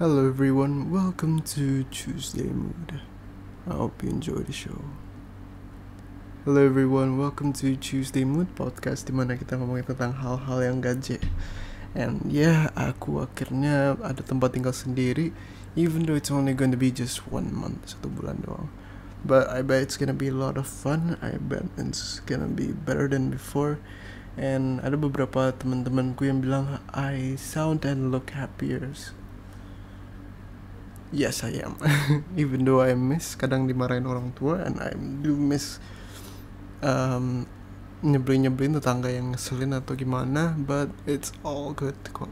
Hello everyone, welcome to Tuesday Mood. I hope you enjoy the show. Hello everyone, welcome to Tuesday Mood podcast dimana kita ngomongin tentang hal-hal yang gaje. And yeah, aku akhirnya ada tempat tinggal sendiri, even though it's only going to be just 1 month, 1 bulan doang. But I bet it's gonna be a lot of fun. I bet it's gonna be better than before. And ada beberapa teman-temanku yang bilang I sound and look happier. Yes, I am. Even though I miss kadang dimarahin orang tua, and I do miss nyebelin tetangga yang ngeselin atau gimana, but it's all good kok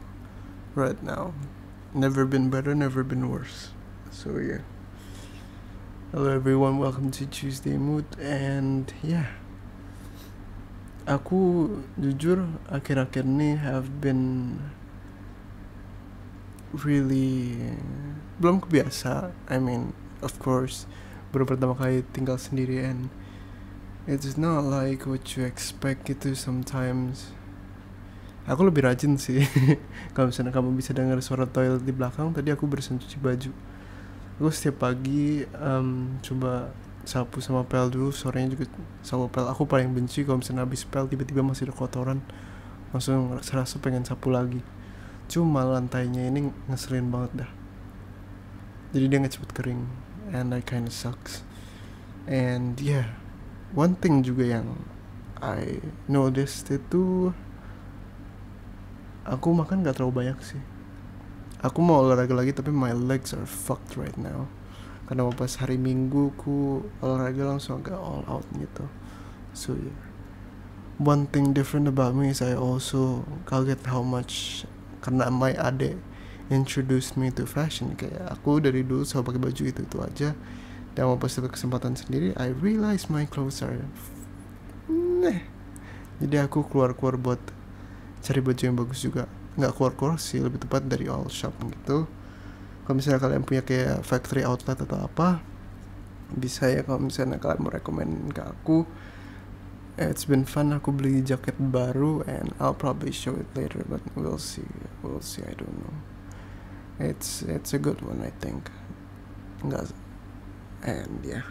right now. Never been better, never been worse. So yeah. Hello everyone, welcome to Tuesday Mood. And yeah, aku jujur akhir-akhir ini have been really belum kebiasa. I mean, of course, baru pertama kali tinggal sendirian. It's not like what you expect gitu sometimes. Aku lebih rajin sih. Kalau misalnya kamu bisa dengar suara toilet di belakang, tadi aku barusan cuci baju. Aku setiap pagi coba sapu sama pel dulu. Suaranya juga sapu pel. Aku paling benci kalau misalnya habis pel tiba-tiba masih ada kotoran, langsung rasa pengen sapu lagi. Cuma lantainya ini ngeselin banget dah. Jadi dia gak cepet kering, and that kinda sucks. And yeah, one thing juga yang I noticed itu, aku makan gak terlalu banyak sih. Aku mau olahraga lagi tapi my legs are fucked right now. Karena pas hari Minggu ku olahraga langsung agak all out gitu. So yeah, one thing different about me is I also kaget how much, karena my adek introduced me to fashion. Kayak aku dari dulu selalu pakai baju itu aja, dan mau pas dapat kesempatan sendiri I realize my clothes are jadi aku keluar buat cari baju yang bagus juga. Nggak keluar sih, lebih tepat dari all shop gitu. Kalau misalnya kalian punya kayak factory outlet atau apa, bisa ya kalau misalnya kalian mau rekomend ke aku. It's been fun. Aku beli jaket baru and I'll probably show it later, but we'll see, I don't know. It's a good one, I think. Enggak. And yeah,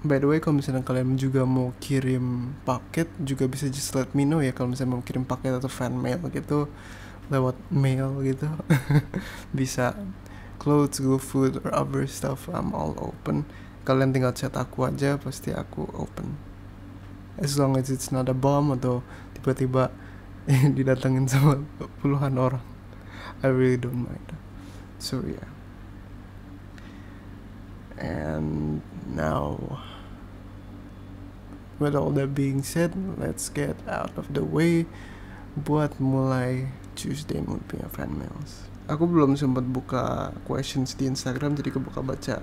by the way, kalau misalnya kalian juga mau kirim paket, juga bisa just let me know ya. Kalau misalnya mau kirim paket atau fan mail gitu, lewat mail gitu. Bisa clothes, go food, or other stuff, I'm all open. Kalian tinggal chat aku aja, pasti aku open. As long as it's not a bomb atau tiba-tiba didatengin sama puluhan orang, I really don't mind. So yeah. And now, with all that being said, let's get out of the way buat mulai Tuesday Mood punya fan mails. Aku belum sempat buka questions di Instagram, jadi kebuka baca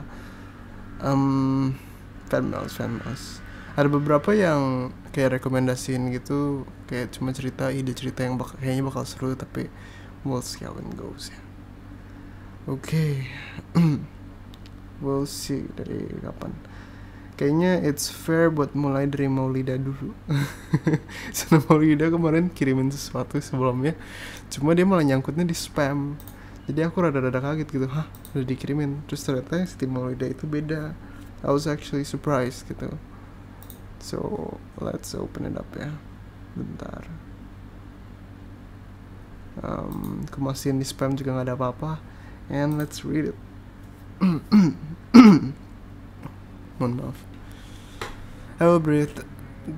fan mails. Ada beberapa yang kayak rekomendasiin gitu, kayak cuma ide cerita yang kayaknya bakal seru, tapi we'll see how it goes ya. Okay. We'll see dari kapan. Kayaknya it's fair buat mulai dari Maulida dulu. Karena Maulida kemarin kirimin sesuatu sebelumnya, cuma dia malah nyangkutnya di spam. Jadi aku rada-rada kaget gitu, udah dikirimin. Terus ternyata si Maulida itu beda. I was actually surprised gitu. So let's open it up ya. Bentar. Kemasian di spam juga gak ada apa-apa. And let's read it. Mohon maaf. Hello Brit,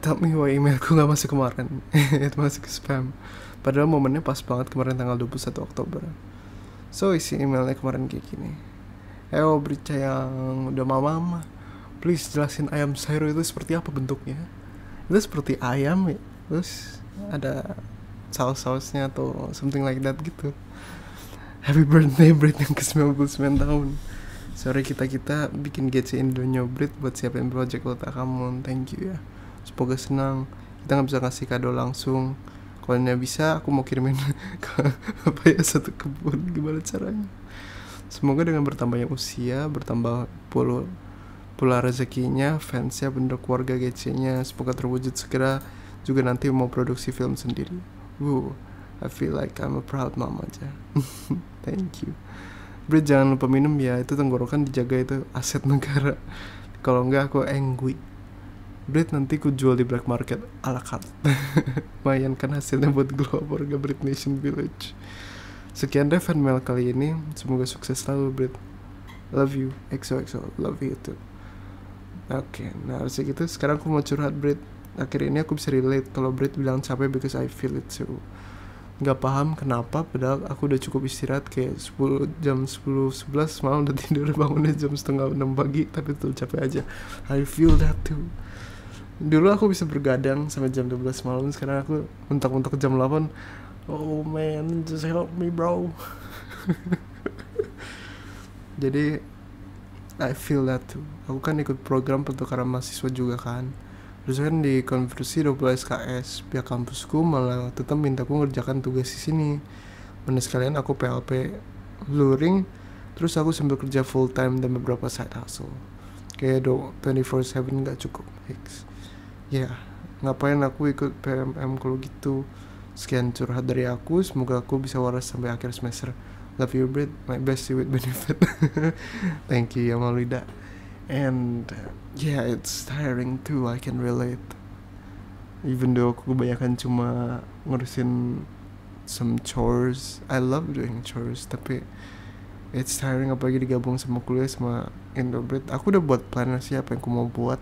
tell me why emailku gak masuk kemarin. Itu masuk ke spam. Padahal momennya pas banget kemarin tanggal 21 Oktober. So isi emailnya kemarin kayak gini. Hello Brit yang udah mama, please jelasin ayam sayur itu seperti apa bentuknya. Itu seperti ayam ya, terus ada saus-sausnya atau something like that gitu. Happy birthday Brit yang ke-99 tahun. Sorry kita bikin GC Indonesia Brit buat siapin project Kota Kamu. Thank you ya. Semoga senang. Kita gak bisa kasih kado langsung. Kalau nggak bisa, aku mau kirimin ke apa ya, satu kebun. Gimana caranya? Semoga dengan bertambahnya usia, bertambah pula rezekinya, fansnya, bentuk keluarga GC-nya, semoga terwujud segera. Juga nanti mau produksi film sendiri. I feel like I'm a proud mom aja. Thank you. Brit, jangan lupa minum ya, itu tenggorokan dijaga, itu aset negara. Kalau enggak aku angry. Brit, nanti ku jual di black market ala carte. Lumayan kan hasilnya buat glow up warga Brit Nation Village. Sekian deh fan mail kali ini, semoga sukses selalu Brit. Love you, XOXO, love you too. Oke, nah harusnya gitu. Sekarang aku mau curhat Brit. Akhir ini aku bisa relate kalau Brit bilang capek because I feel it too. Gak paham kenapa, padahal aku udah cukup istirahat kayak jam 10-11 malam udah tidur, bangunnya jam 5:30 pagi, tapi tetap capek aja. I feel that too. Dulu aku bisa bergadang sampai jam 12 malam, sekarang aku mentok-mentok jam 8. Oh man, just help me bro. Jadi I feel that too. Aku kan ikut program pertukaran mahasiswa juga kan. Terus kan di konversi 20 SKS, pihak kampusku malah tetap minta aku ngerjakan tugas di sini. Mana sekalian aku PLP luring, terus aku sambil kerja full time dan beberapa side hustle. Kayak 24/7 gak cukup. Ya, ngapain aku ikut PMM kalau gitu. Sekian curhat dari aku, semoga aku bisa waras sampai akhir semester. Love you Brit, my bestie with benefit. Thank you ya Maulida. And yeah, it's tiring too, I can relate. Even though aku kebanyakan cuma ngurusin some chores, I love doing chores, tapi it's tiring apalagi digabung sama kuliah sama Indobrit. Aku udah buat plan sih apa yang aku mau buat,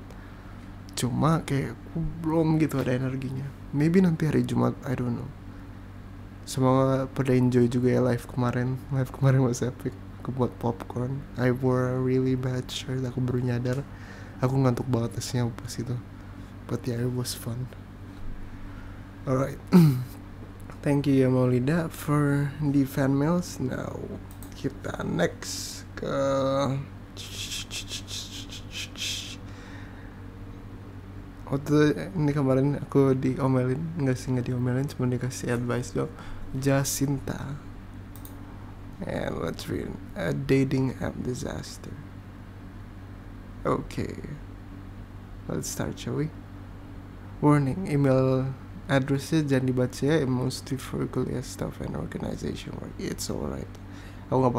cuma kayak aku belum gitu ada energinya. Maybe nanti hari Jumat, I don't know. Semoga pada enjoy juga ya live kemarin was epic. Aku buat popcorn, I wore a really bad shirt, aku baru nyadar aku ngantuk banget aslinya pas itu, but yeah, it was fun. Alright. Thank you ya Maulida for the fan mails. Now kita next ke waktu ini kemarin aku diomelin, nggak diomelin, cuma dikasih advice dong. Jacinta. And let's read a dating app disaster. Okay, let's start, shall we? Warning, email addressnya jangan dibaca ya, mostly for kuliah stuff and organization work. It's alright. Aku gak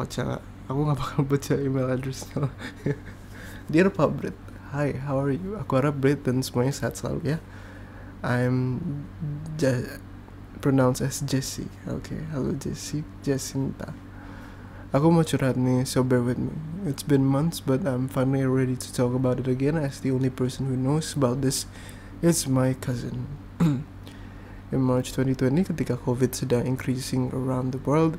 bakal baca email addressnya. Dear Pabrit, hi, how are you? Aku harap Brit dan semuanya sehat selalu ya. I'm pronounced as Jessie. Okay, hello Jessie, Jacinta. Aku mau curhat nih, so bear with me. It's been months, but I'm finally ready to talk about it again, as the only person who knows about this is my cousin. In March 2020, ketika COVID sedang increasing around the world,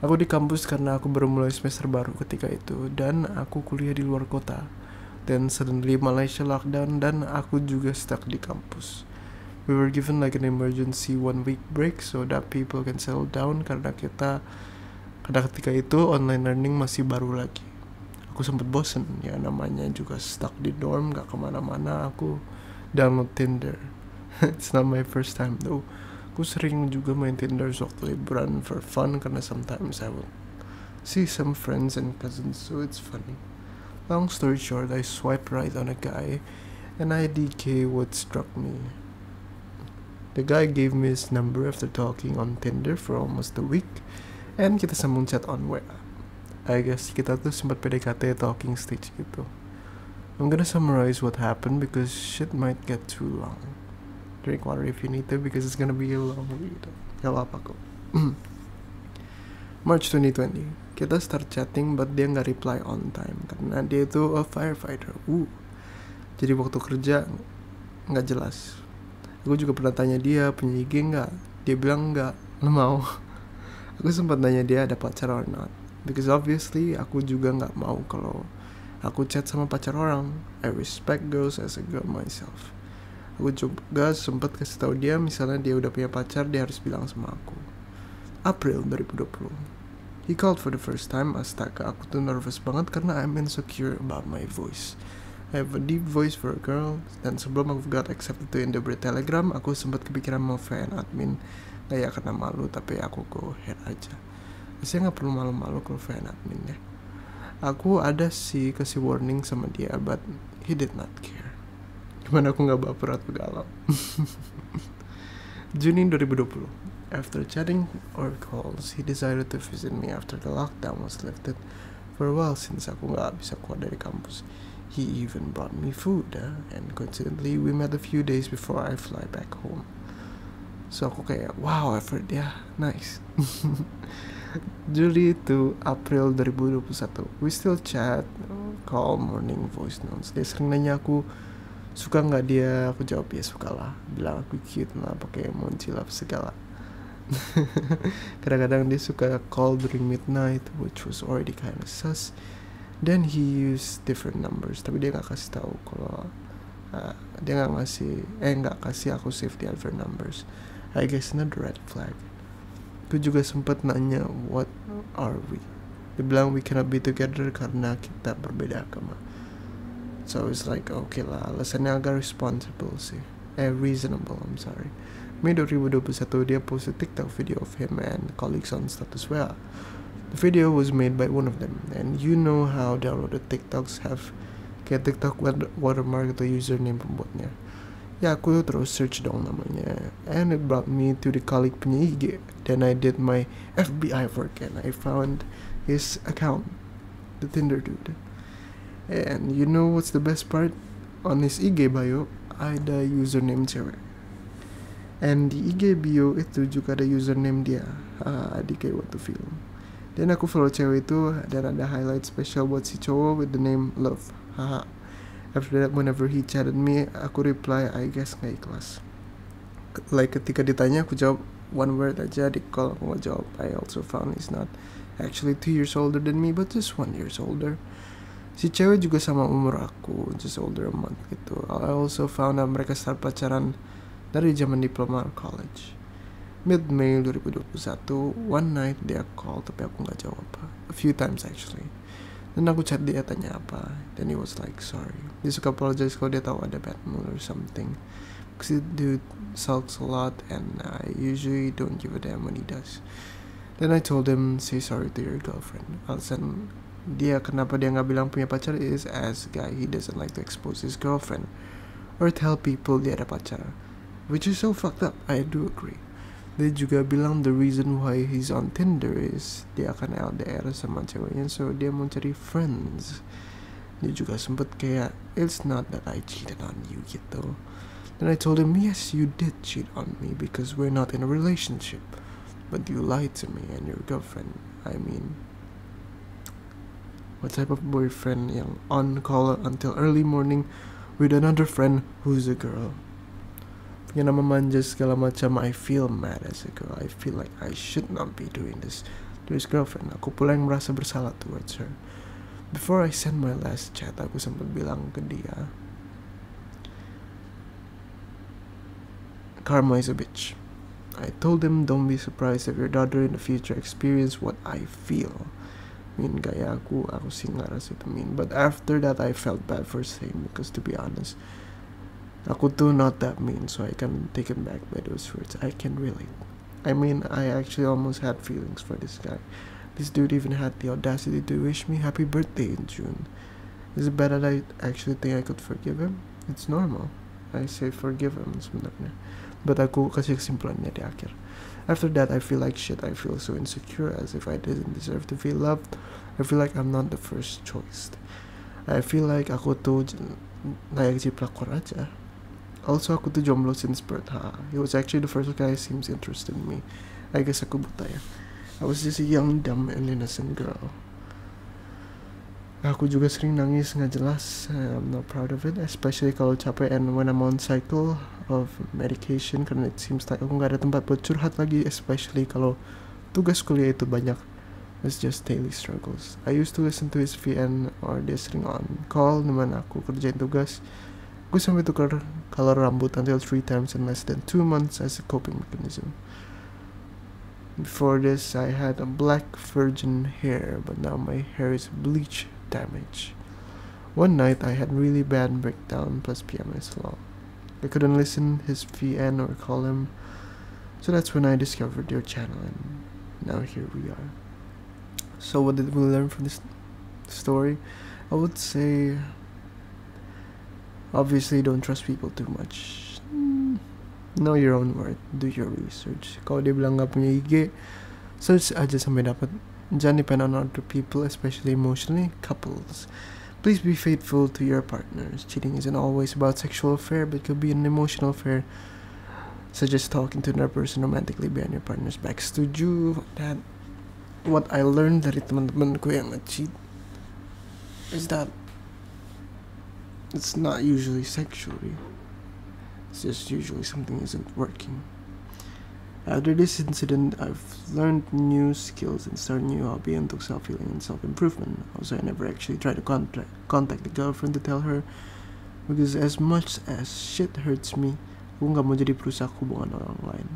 aku di kampus karena aku baru mulai semester baru ketika itu, dan aku kuliah di luar kota. Then suddenly Malaysia lockdown, dan aku juga stuck di kampus. We were given like an emergency 1-week break so that people can settle down, karena ketika itu online learning masih baru lagi. Aku sempet bosen, ya namanya juga stuck di dorm, gak kemana-mana. Aku download Tinder. It's not my first time though. Aku sering juga main Tinder waktu liburan for fun, karena sometimes I will see some friends and cousins, so it's funny. Long story short, I swipe right on a guy, and IDK what struck me. The guy gave me his number after talking on Tinder for almost a week, and kita sambung chat on WA. I guess kita tuh sempat PDKT talking stage gitu. I'm gonna summarize what happened because shit might get too long. Drink water if you need to because it's gonna be a long read. Gak apa-apa kok. March 2020, kita start chatting but dia gak reply on time karena dia itu a firefighter. Jadi waktu kerja gak jelas. Aku juga pernah tanya dia punya IG gak? Dia bilang gak. Lo mau? Aku sempat nanya dia ada pacar or not, because obviously aku juga gak mau kalau aku chat sama pacar orang. I respect girls as a girl myself. Aku juga sempat kasih tahu dia misalnya dia udah punya pacar, dia harus bilang sama aku. April 2020, he called for the first time. Astaga, aku tuh nervous banget karena I'm insecure about my voice. I have a deep voice for a girl, dan sebelum aku got accepted to Indobrit Telegram, aku sempat kepikiran mau fan admin. Gak ya karena malu, tapi aku go ahead aja. Saya gak perlu malu-malu kalau fan admin ya. Aku ada sih kasih warning sama dia, but he did not care. Gimana aku gak baper atau galau. Juni 2020, After chatting or calls, he decided to visit me after the lockdown was lifted. For a while since aku nggak bisa keluar dari kampus. He even brought me food, and coincidentally we met a few days before I fly back home. So aku kayak, wow, effort dia, nice. Juli to April 2021, we still chat, call, morning, voice notes. Dia sering nanya aku suka nggak dia, aku jawab ya suka lah. Bilang aku cute lah, pakai emoji lah segala. Kadang-kadang dia suka call during midnight, which was already kind of sus. Then he used different numbers, tapi dia nggak kasih tahu kalau dia nggak kasih aku save the other numbers. I guess another red flag. Aku juga sempat nanya what are we. Dia bilang we cannot be together karena kita berbeda agama. So it's like okay lah, alasannya agak responsible sih. Reasonable, I'm sorry. Mei 2021 dia posted TikTok video of him and colleagues on status WA. The video was made by one of them, and you know how downloaded TikToks have kayak TikTok watermark atau username pembuatnya. Ya aku terus search dong namanya, and it brought me to the colleague punya IG. Then I did my FBI work and I found his account, the Tinder dude. And you know what's the best part? On his IG bio ada username cewek. And di IG bio itu juga ada username dia, Adike What to Film. Dan aku follow cewek itu dan ada highlight special buat si cowok with the name Love. Haha. After that, whenever he chatted me, aku reply I guess nggak ikhlas. Like ketika ditanya aku jawab one word aja. Di call aku nggak jawab. I also found he's not actually 2 years older than me, but just 1 year older. Si cewek juga sama umur aku, just older a month gitu. I also found out mereka start pacaran dari zaman diploma college. Mid-May 2021, one night dia call tapi aku nggak jawab apa. A few times actually. Dan aku chat dia tanya apa. Then he was like sorry. Dia suka apologize kalau dia tahu ada bad mood or something. Because the dude sulks a lot and I usually don't give a damn when he does. Then I told him say sorry to your girlfriend. Alasan dia kenapa dia nggak bilang punya pacar is as a guy he doesn't like to expose his girlfriend or tell people dia ada pacar. Which is so fucked up. I do agree. Dia juga bilang the reason why he's on Tinder is dia akan LDR sama ceweknya, so dia mau cari friends. Dia juga sempet kayak it's not that I cheated on you gitu. Then I told him yes you did cheat on me because we're not in a relationship, but you lied to me and your girlfriend. I mean, what type of boyfriend yang on call until early morning with another friend who's a girl? Punya nama manja segala macam. I feel mad as a girl. I feel like I should not be doing this to his girlfriend. Aku pula yang merasa bersalah towards her. Before I send my last chat, aku sempat bilang ke dia, karma is a bitch. I told him don't be surprised if your daughter in the future experience what I feel. Gaya aku sih ngaras itu but after that I felt bad for saying, because to be honest, aku tuh not that mean, so I can take him back by those words. I can relate. I mean, I actually almost had feelings for this guy. This dude even had the audacity to wish me happy birthday in June. Is it bad that I actually think I could forgive him? It's normal. I say forgive him sebenarnya. But aku kasih kesimpulannya di akhir. After that, I feel like shit. I feel so insecure, as if I didn't deserve to feel loved. I feel like I'm not the first choice. I feel like aku tuh layak jadi pelakor aja. Also, aku tuh jomblo since birth. He was actually the first guy who seems interested in me. I guess aku buta ya. I was just a young, dumb, and innocent girl. Aku juga sering nangis nggak jelas. I'm not proud of it, especially kalau capek and when I'm on cycle of medication, karena it seems like aku nggak ada tempat buat curhat lagi, especially kalau tugas kuliah itu banyak. It's just daily struggles. I used to listen to his VN or dia sering on call nemenin aku kerjain tugas. Gue sampai tukar color rambut until 3 times in less than 2 months as a coping mechanism. Before this, I had a black virgin hair, but now my hair is bleach damage. One night, I had really bad breakdown plus PMS law. I couldn't listen his VN or call him, so that's when I discovered your channel, and now here we are. So what did we learn from this story? I would say, obviously, don't trust people too much. Know your own worth, do your research. Kalau dia bilang gak punya IG, search aja sampai dapat. Jangan depend on other people, especially emotionally. Couples, please be faithful to your partners. Cheating isn't always about sexual affair, but could be an emotional affair, such as talking to another person romantically behind your partner's back. Setuju. Dan what I learned dari teman-temanku yang nge-cheat is that it's not usually sexually. It's just usually something isn't working. After this incident, I've learned new skills and started a new hobby untuk self-healing and self-improvement. Also, I never actually tried to contact the girlfriend to tell her, because as much as shit hurts me, aku gak mau jadi perusak hubungan orang lain.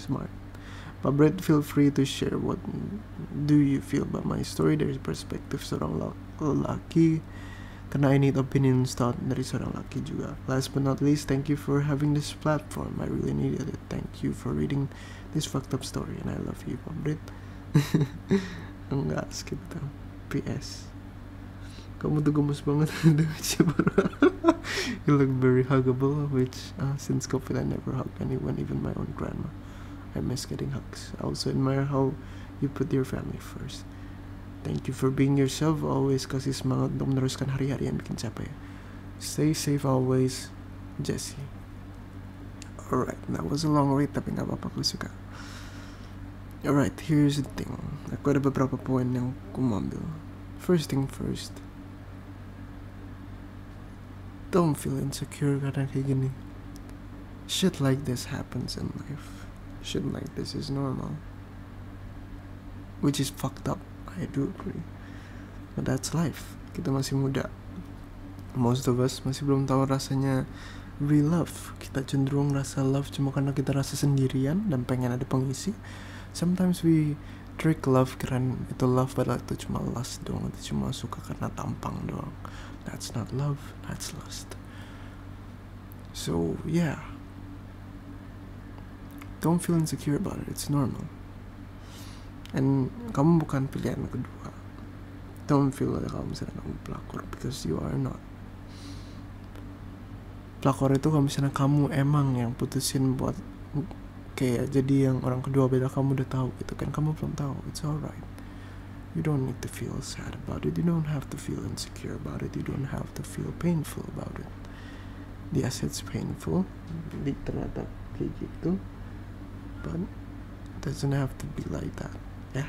Smart. But Brett, feel free to share what do you feel about my story dari perspektif seorang laki, karena I need opinions thought dari seorang laki juga. Last but not least, thank you for having this platform. I really needed it. Thank you for reading this fucked up story, and I love you, Pabrit. Enggak, skip itu. PS, kamu tuh gemes banget. You look very huggable, which since COVID I never hug anyone, even my own grandma. I miss getting hugs. I also admire how you put your family first. Thank you for being yourself. Always kasih semangat untuk meneruskan hari-hari yang bikin capek. Stay safe always, Jessie. Alright, that was a long read, tapi gak apa-apa, aku suka. Alright, here's the thing. Aku ada beberapa poin yang aku mau ambil. First thing first, don't feel insecure karena kayak gini. Shit like this happens in life. Shit like this is normal, which is fucked up. I do agree, but that's life. Kita masih muda. Most of us masih belum tahu rasanya real love. Kita cenderung rasa love cuma karena kita rasa sendirian dan pengen ada pengisi. Sometimes we trick love kira itu love, padahal itu cuma lust doang. Itu cuma suka karena tampang doang. That's not love, that's lust. So yeah, don't feel insecure about it. It's normal. And kamu bukan pilihan kedua. Don't feel like kamu misalnya kamu pelakor, because you are not. Pelakor itu kalau misalnya kamu emang yang putusin buat kayak jadi yang orang kedua, beda kamu udah tahu gitu kan, kamu belum tahu. It's alright. You don't need to feel sad about it. You don't have to feel insecure about it. You don't have to feel painful about it. Yes, it's painful. Ternyata kayak gitu. But it doesn't have to be like that. Yeah.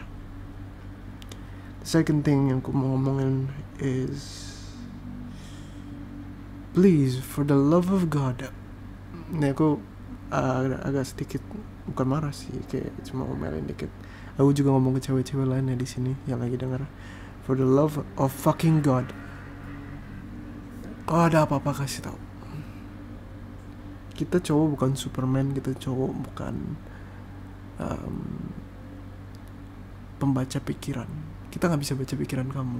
The second thing yang aku mau ngomongin is, please, for the love of God. Ini aku agak sedikit bukan marah sih, kayak cuma ngomelin dikit. Aku juga ngomong ke cewek-cewek lainnya di sini yang lagi denger. For the love of fucking God, kalau ada apa-apa kasih tahu. Kita cowok bukan Superman, kita cowok bukan pembaca pikiran. Kita nggak bisa baca pikiran kamu.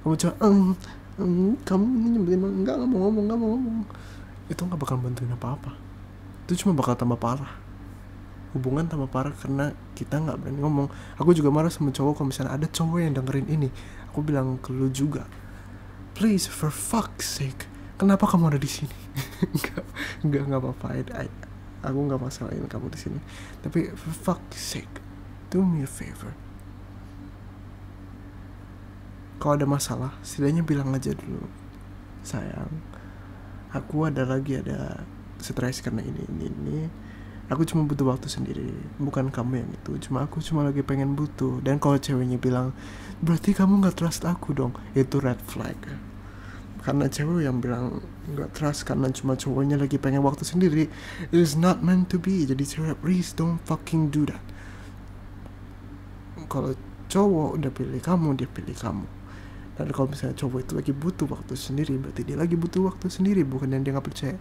Kamu cuma kamu ini nyebelin, nggak mau ngomong. Itu nggak bakal bantuin apa-apa. Itu cuma bakal tambah parah. Hubungan tambah parah karena kita nggak berani ngomong. Aku juga marah sama cowok kalau misalnya ada cowok yang dengerin ini. Aku bilang ke lu juga, please, for fuck's sake, kenapa kamu ada di sini? Nggak apa-apa. Aku nggak masalahin kamu di sini. Tapi for fuck's sake, do me a favor. Kalau ada masalah, setidaknya bilang aja dulu, sayang, aku ada stres karena ini. Aku cuma butuh waktu sendiri, bukan kamu yang itu. Aku cuma lagi pengen butuh. Dan kalau ceweknya bilang, berarti kamu nggak trust aku dong, itu red flag. Karena cewek yang bilang nggak trust karena cuma cowoknya lagi pengen waktu sendiri, it is not meant to be. Jadi cewek, please don't fucking do that. Kalau cowok udah pilih kamu, dia pilih kamu. Dan kalau misalnya cowok itu lagi butuh waktu sendiri, berarti dia lagi butuh waktu sendiri, bukan yang dia nggak percaya.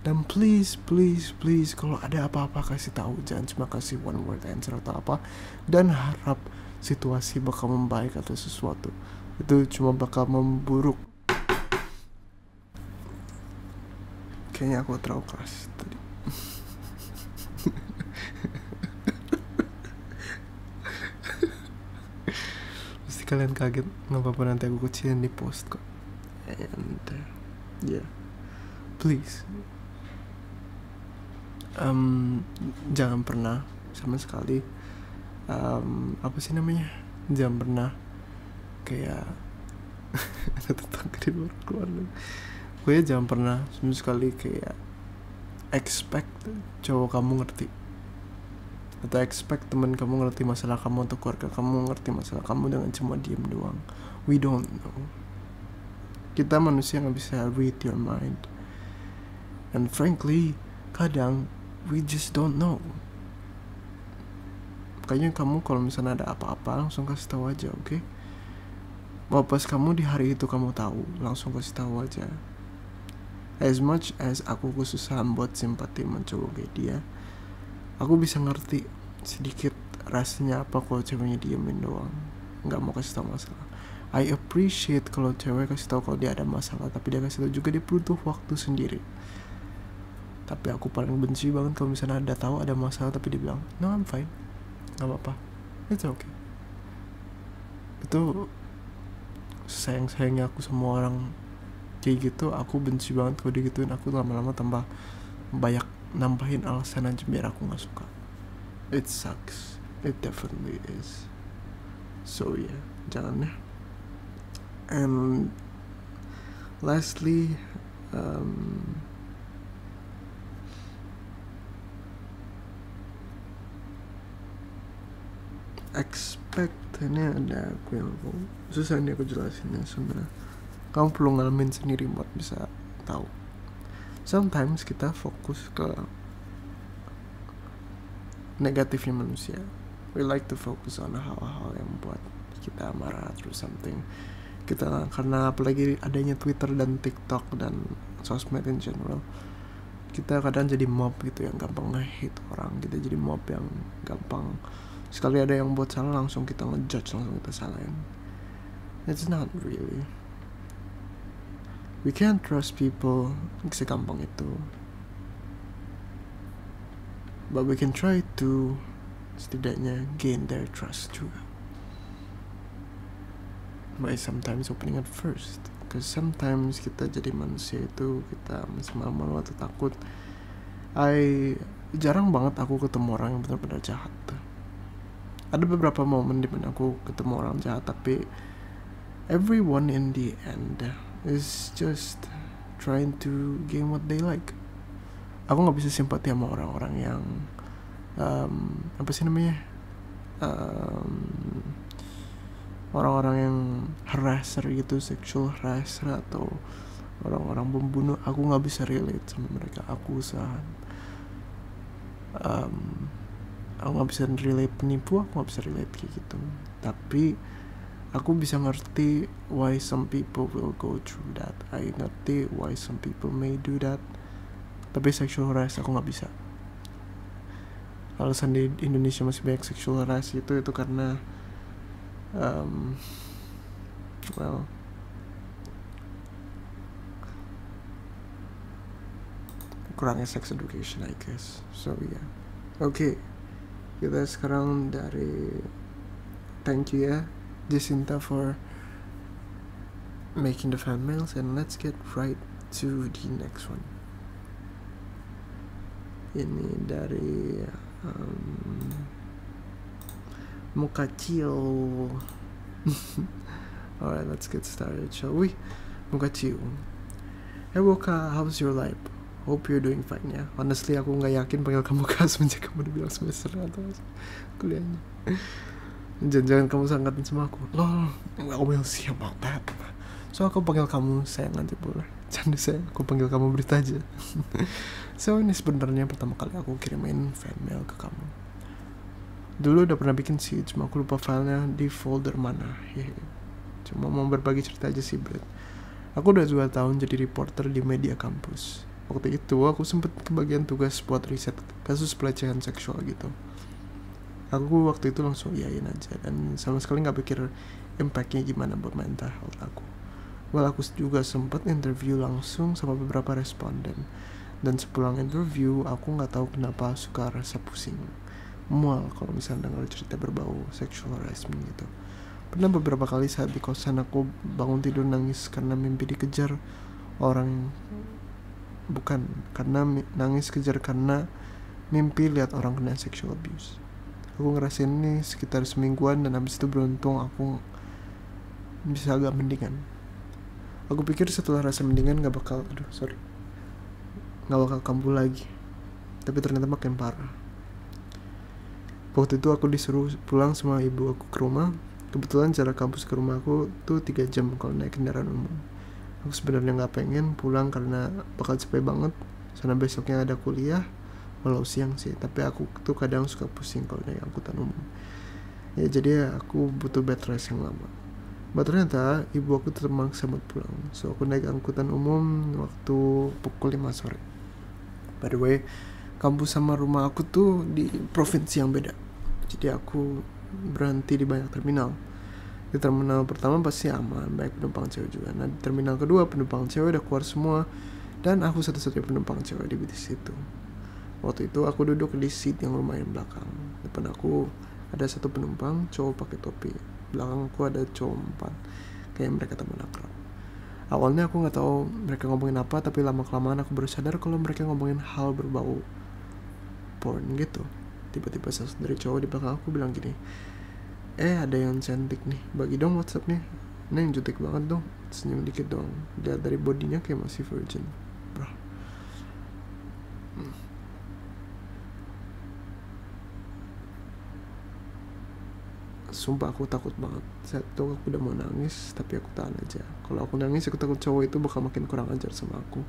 Dan please, kalau ada apa-apa kasih tahu, jangan cuma kasih one word answer atau apa dan harap situasi bakal membaik atau sesuatu. Itu cuma bakal memburuk. Kayaknya aku terlalu keras tadi. Pasti kalian kaget, nggak apa-apa, nanti aku kecilin di post kok. And yeah, please, Jangan pernah sama sekali apa sih namanya, jangan pernah kayak ada tetangga di luar keluarga, gue jangan pernah sama sekali kayak expect cowok kamu ngerti, atau expect teman kamu ngerti masalah kamu, atau keluarga kamu ngerti masalah kamu dengan cuma diem doang. We don't know. Kita manusia gak bisa read your mind, and frankly kadang we just don't know. Kayaknya kamu kalau misalnya ada apa-apa langsung kasih tahu aja, oke? Mau pas kamu di hari itu kamu tahu, langsung kasih tahu aja. As much as aku kesusahan buat simpati mencoba kayak dia, aku bisa ngerti sedikit rasanya apa kalau ceweknya diemin doang, nggak mau kasih tahu masalah. I appreciate kalau cewek kasih tahu kalau dia ada masalah, tapi dia kasih tahu juga dia butuh waktu sendiri. Tapi aku paling benci banget kalau misalnya ada tahu ada masalah tapi dia bilang no I'm fine, nggak apa-apa, it's okay. Itu sayang-sayangnya aku sama orang kayak gitu. Aku benci banget kalau digituin. Aku lama-lama tambah banyak nambahin alasan aja biar aku nggak suka. It sucks, it definitely is. So yeah, jangan ya. And lastly, expect, ini ada aku yang susah nih aku jelasinnya sebenarnya. Kamu perlu ngalamin sendiri buat bisa tahu. Sometimes kita fokus ke negatifnya manusia. We like to focus on hal-hal yang buat kita marah terus something. Kita karena apalagi adanya Twitter dan TikTok dan sosmed in general, kita kadang jadi mob gitu yang gampang nge-hate orang. Kita jadi mob yang gampang sekali ada yang buat salah langsung kita ngejudge, langsung kita salahin. It's not really. We can't trust people segampang itu. But we can try to setidaknya gain their trust juga. By sometimes opening it first. Because sometimes kita jadi manusia itu kita masih malu-malu atau takut. Jarang banget aku ketemu orang yang benar-benar jahat. Ada beberapa momen dimana aku ketemu orang jahat, tapi everyone in the end is just trying to gain what they like. Aku nggak bisa simpati sama orang-orang yang apa sih namanya, orang-orang yang harasser gitu, sexual harasser atau orang-orang pembunuh. Aku nggak bisa relate sama mereka. Aku nggak bisa relate penipu, aku nggak bisa relate kayak gitu. Tapi aku bisa ngerti why some people will go through that. I ngerti why some people may do that. Tapi sexual harass aku nggak bisa. Alasan di Indonesia masih banyak sexual harass itu karena kurangnya sex education I guess. So yeah. Okay. Kita sekarang dari thank you ya Jacinta for making the fan mails, and let's get right to the next one. Ini dari Mukacil. Alright, let's get started, shall we? Mukacil. Hey Woka, how's your life? Hope you're doing fine ya. Honestly aku gak yakin panggil kamu Kak semenjak kamu udah bilang semester atau kuliahnya. Jangan-jangan kamu sangkatin sama aku. Lol, I will see about that. So aku panggil kamu sayang aja boleh. Canda sayang, aku panggil kamu Berita aja. So ini sebenarnya pertama kali aku kirimin fan mail ke kamu. Dulu udah pernah bikin sih, cuma aku lupa filenya di folder mana. Cuma mau berbagi cerita aja sih Bret. Aku udah 2 tahun jadi reporter di media kampus. Waktu itu aku sempet kebagian tugas buat riset kasus pelecehan seksual gitu. Aku waktu itu langsung iyain aja dan sama sekali gak pikir impactnya gimana buat mental health aku. Well, aku juga sempet interview langsung sama beberapa responden. Dan sepulang interview aku gak tahu kenapa suka rasa pusing, mual kalau misalnya dengar cerita berbau sexual harassment gitu. Pernah beberapa kali saat di kosan aku bangun tidur nangis karena mimpi dikejar orang. Bukan karena nangis kejar karena mimpi lihat orang kena sexual abuse. Aku ngerasain ini sekitar semingguan, dan habis itu beruntung aku bisa agak mendingan. Aku pikir setelah rasa mendingan gak bakal kambuh lagi, tapi ternyata makin parah. Waktu itu aku disuruh pulang sama ibu aku ke rumah. Kebetulan jarak kampus ke rumah aku tuh 3 jam kalau naik kendaraan umum. Aku sebenarnya gak pengen pulang karena bakal capek banget, karena besoknya ada kuliah, walau siang sih. Tapi aku tuh kadang suka pusing kalau naik angkutan umum. Ya jadi aku butuh bed rest yang lama. Ternyata ibu aku tetap maksa buat pulang. So aku naik angkutan umum waktu pukul 5 sore. By the way, kampus sama rumah aku tuh di provinsi yang beda. Jadi aku berhenti di banyak terminal. Di terminal pertama pasti aman, baik penumpang cewek juga. Nah di terminal kedua penumpang cewek udah keluar semua, dan aku satu-satunya penumpang cewek di situ. Waktu itu aku duduk di seat yang lumayan belakang. Depan aku ada satu penumpang cowok pakai topi. Belakangku ada cowok 4, kayak mereka teman akrab. Awalnya aku nggak tahu mereka ngomongin apa, tapi lama-kelamaan aku baru sadar kalau mereka ngomongin hal berbau porn gitu. Tiba-tiba salah dari cowok di belakang aku bilang gini, ada yang cantik nih, bagi dong WhatsAppnya. Ini yang jutek banget dong, senyum dikit dong. Lihat dari bodinya kayak masih virgin, bro. Sumpah aku takut banget. Saat itu aku udah mau nangis, tapi aku tahan aja. Kalau aku nangis, aku takut cowok itu bakal makin kurang ajar sama aku.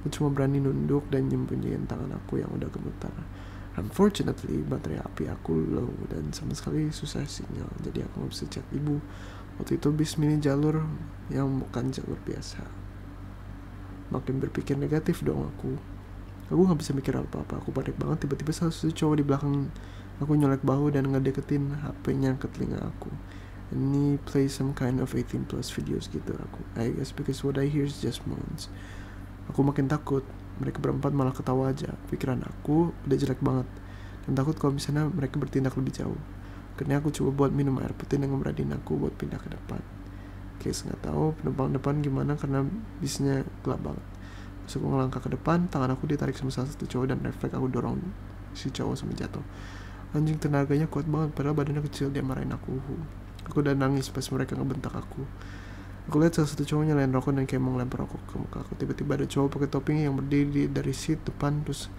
Aku cuma berani nunduk dan nyembunyiin tangan aku yang udah gemetar. Unfortunately, baterai HP aku low dan sama sekali susah sinyal, jadi aku gak bisa chat ibu. Waktu itu bis mini jalur yang bukan jalur biasa. Makin berpikir negatif dong aku. Aku gak bisa mikir apa-apa, aku panik banget. Tiba-tiba salah satu cowok di belakang aku nyolek bahu dan ngedeketin HP-nya ke telinga aku. And he play some kind of 18 plus videos gitu aku. I guess because what I hear is just moans. Aku makin takut. Mereka berempat malah ketawa aja. Pikiran aku udah jelek banget, dan takut kalau misalnya mereka bertindak lebih jauh. Akhirnya aku coba buat minum air putih dan ngeberaniin aku buat pindah ke depan. Case nggak tahu penumpang depan gimana karena bisnya gelap banget. Pas aku ngelangkah ke depan, tangan aku ditarik sama salah satu cowok dan refleks aku dorong si cowok sampai jatuh. Anjing, tenaganya kuat banget, padahal badannya kecil. Dia marahin aku. Aku udah nangis pas mereka ngebentak aku. Aku lihat salah satu cowok nyalain rokok dan kayak mau ngelempar rokok ke muka aku. Tiba-tiba ada cowok pakai topi yang berdiri dari seat depan, terus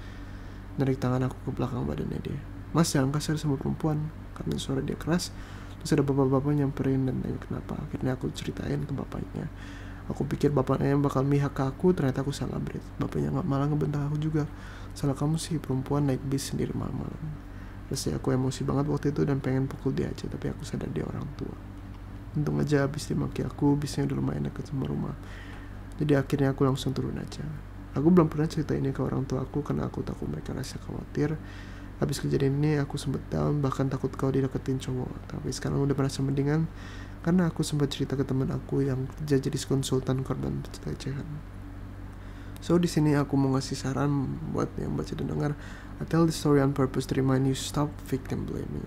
narik tangan aku ke belakang badannya dia. Mas, jangan kasar sama perempuan, karena suara dia keras. Terus ada bapak-bapak nyamperin dan nanya kenapa. Akhirnya aku ceritain ke bapaknya. Aku pikir bapaknya bakal mihak ke aku, ternyata aku salah berit. Bapaknya malah ngebentak aku juga. Salah kamu sih, perempuan naik bis sendiri malam-malam. Terus aku emosi banget waktu itu dan pengen pukul dia aja, tapi aku sadar dia orang tua. Untung aja habis dimaki aku, bisnya udah lumayan deket sama rumah. Jadi akhirnya aku langsung turun aja. Aku belum pernah cerita ini ke orang tua aku karena aku takut mereka rasa khawatir. Habis kejadian ini aku sempet down, bahkan takut kau dideketin cowok. Tapi sekarang udah merasa mendingan karena aku sempat cerita ke teman aku yang kerja jadi konsultan korban pelecehan. So di sini aku mau ngasih saran buat yang baca dan dengar. I tell the story on purpose to remind you stop victim blaming,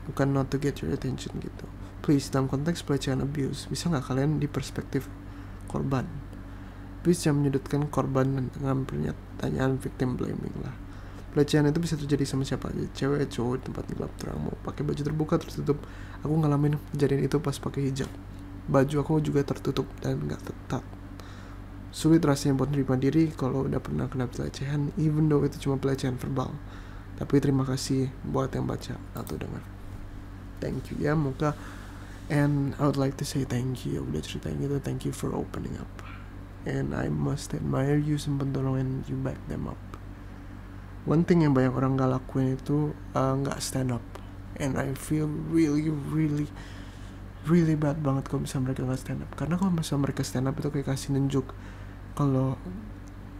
bukan not to get your attention gitu. Please, dalam konteks pelecehan abuse, bisa nggak kalian di perspektif korban? Please jangan menyudutkan korban dengan pertanyaan victim blaming lah. Pelecehan itu bisa terjadi sama siapa aja, cewek, cowok, tempat gelap terang, mau pakai baju terbuka tertutup. Aku ngalamin kejadian itu pas pakai hijab. Baju aku juga tertutup dan nggak ketat. Sulit rasanya buat nerima diri kalau udah pernah kena pelecehan, even though itu cuma pelecehan verbal. Tapi terima kasih buat yang baca atau dengar. Thank you ya, Muka. And I would like to say thank you udah ceritain gitu. Thank you for opening up. And I must admire you sempat tolongin you back them up. One thing yang banyak orang gak lakuin itu gak stand up. And I feel really bad banget kalau misalnya mereka gak stand up. Karena kalau misalnya mereka stand up itu kayak kasih nunjuk kalau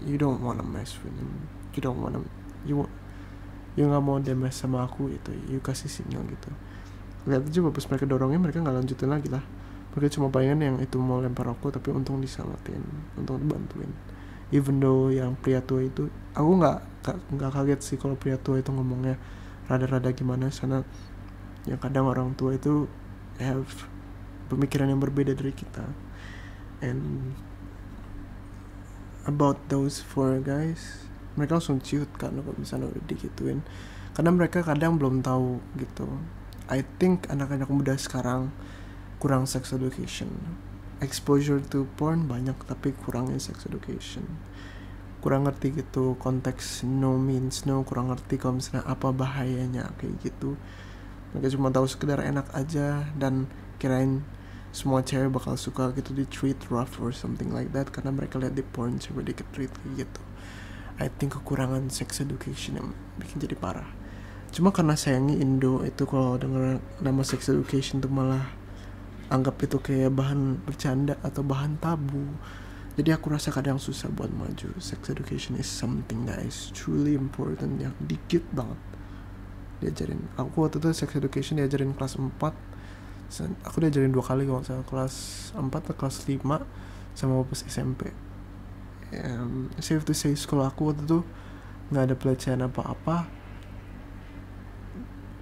you don't wanna mess with him, you gak mau dia mess sama aku gitu. You kasih sinyal gitu. Lihat aja pas mereka dorongnya, mereka gak lanjutin lagi lah. Mereka cuma bayangin yang itu mau lempar aku, tapi untung diselamatin, untung dibantuin. Even though yang pria tua itu, aku nggak kaget sih kalau pria tua itu ngomongnya rada-rada gimana, karena yang kadang orang tua itu have pemikiran yang berbeda dari kita. And about those four guys, mereka langsung ciut kan kalau misalnya udah digituin, karena mereka kadang belum tahu gitu. I think anak-anak muda sekarang kurang sex education. Exposure to porn banyak tapi kurangnya sex education. Kurang ngerti gitu konteks no means no, kurang ngerti kalau misalnya apa bahayanya kayak gitu. Mereka cuma tahu sekedar enak aja dan kirain semua cewek bakal suka gitu di treat rough or something like that, karena mereka lihat di porn cewek di treat gitu. I think kekurangan sex education yang bikin jadi parah. Cuma karena sayangnya Indo itu kalau denger nama sex education tuh malah anggap itu kayak bahan bercanda atau bahan tabu. Jadi aku rasa kadang susah buat maju. Sex education is something that is truly important, yang dikit banget diajarin. Aku waktu itu sex education diajarin kelas 4. Aku diajarin 2 kali kalau misalnya kelas 4 atau kelas 5 sama pas SMP. Safe to say sekolah aku waktu itu nggak ada pelecehan apa-apa.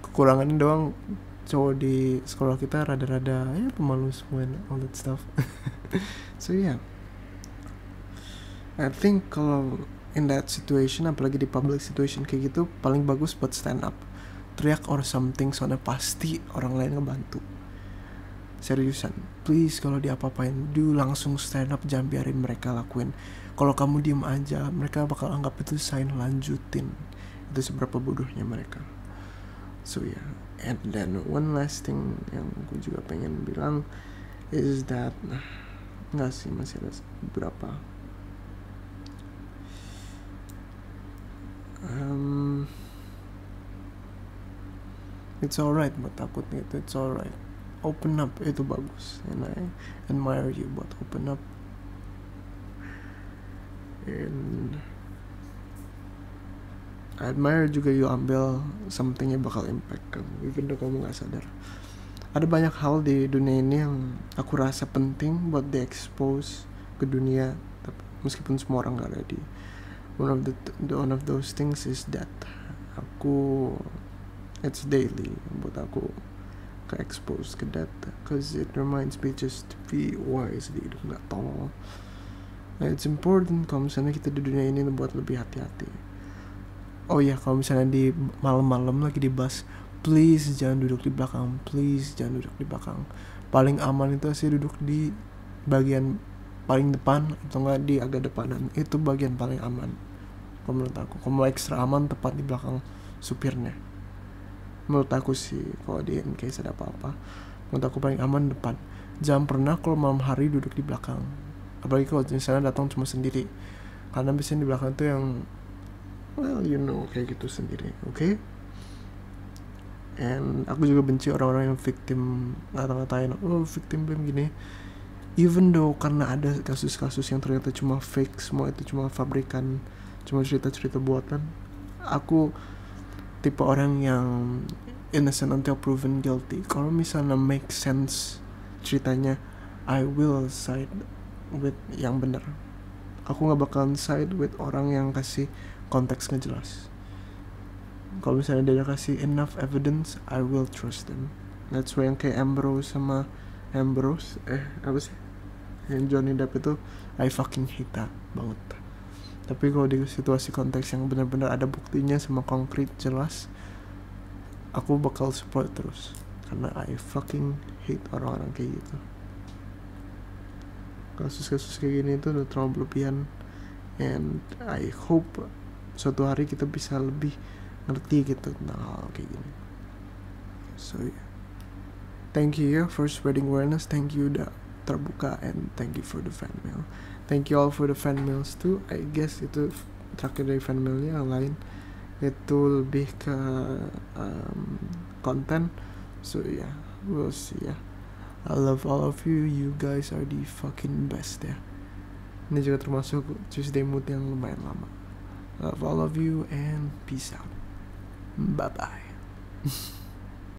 Kekurangannya doang cowok di sekolah kita rada-rada ya pemalu semua, all that stuff. So yeah, I think kalau in that situation, apalagi di public situation kayak gitu, paling bagus buat stand up, teriak or something, soalnya pasti orang lain ngebantu. Seriusan, please kalau diapa-apain, langsung stand up, jangan biarin mereka lakuin. Kalau kamu diem aja, mereka bakal anggap itu sign, lanjutin. Itu seberapa bodohnya mereka. So yeah, and then one last thing yang gue juga pengen bilang is that, nggak sih, masih ada beberapa. It's alright buat takut gitu, it's alright. Open up itu bagus, and I admire you buat open up. And I admire juga you ambil something yang bakal impact kamu, even though kamu gak sadar. Ada banyak hal di dunia ini yang aku rasa penting buat di-expose ke dunia, tapi meskipun semua orang gak ready. One of those things is that it's daily buat aku ke-expose ke that, cause it reminds me just to be wise di hidup, gak tolol. Nah, it's important kalau misalnya kita di dunia ini buat lebih hati-hati. Oh iya, kalau misalnya di malam-malam lagi di bus, please jangan duduk di belakang, please jangan duduk di belakang. Paling aman itu sih duduk di bagian paling depan atau enggak di agak depanan, itu bagian paling aman kalau menurut aku. Kalau mau ekstra aman, tepat di belakang supirnya menurut aku sih. Kalau di in case ada apa-apa, menurut aku paling aman depan. Jangan pernah kalau malam hari duduk di belakang, apalagi kalau misalnya datang cuma sendiri, karena biasanya di belakang tuh yang well you know kayak gitu sendiri, okay? And aku juga benci orang-orang yang victim, ngata-ngatain victim blame gini, even though karena ada kasus-kasus yang ternyata cuma fake, semua itu cuma fabrikan, cuma cerita-cerita buatan. Aku tipe orang yang innocent until proven guilty. Kalau misalnya make sense ceritanya, I will side with yang benar. Aku gak bakalan side with orang yang kasih konteks gak jelas. Kalau misalnya dia kasih enough evidence, I will trust them. That's why yang kayak Ambrose apa sih, yang Johnny Depp itu, I fucking hate that banget. Tapi kalau di situasi konteks yang benar-benar ada buktinya sama konkret jelas, aku bakal support terus, karena I fucking hate orang-orang kayak gitu. Kasus-kasus kayak gini itu udah terlalu berlebihan, and I hope suatu hari kita bisa lebih ngerti gitu tentang hal kayak gini. So yeah, thank you ya for spreading awareness, thank you udah terbuka, and thank you for the fan mail. Thank you all for the fan mails too. I guess itu terakhir dari fan mailnya, yang lain itu lebih ke konten. So yeah, we'll see ya. I love all of you, you guys are the fucking best ya. Ini juga termasuk Tuesday mood yang lumayan lama. Love all of you and peace out. Bye bye.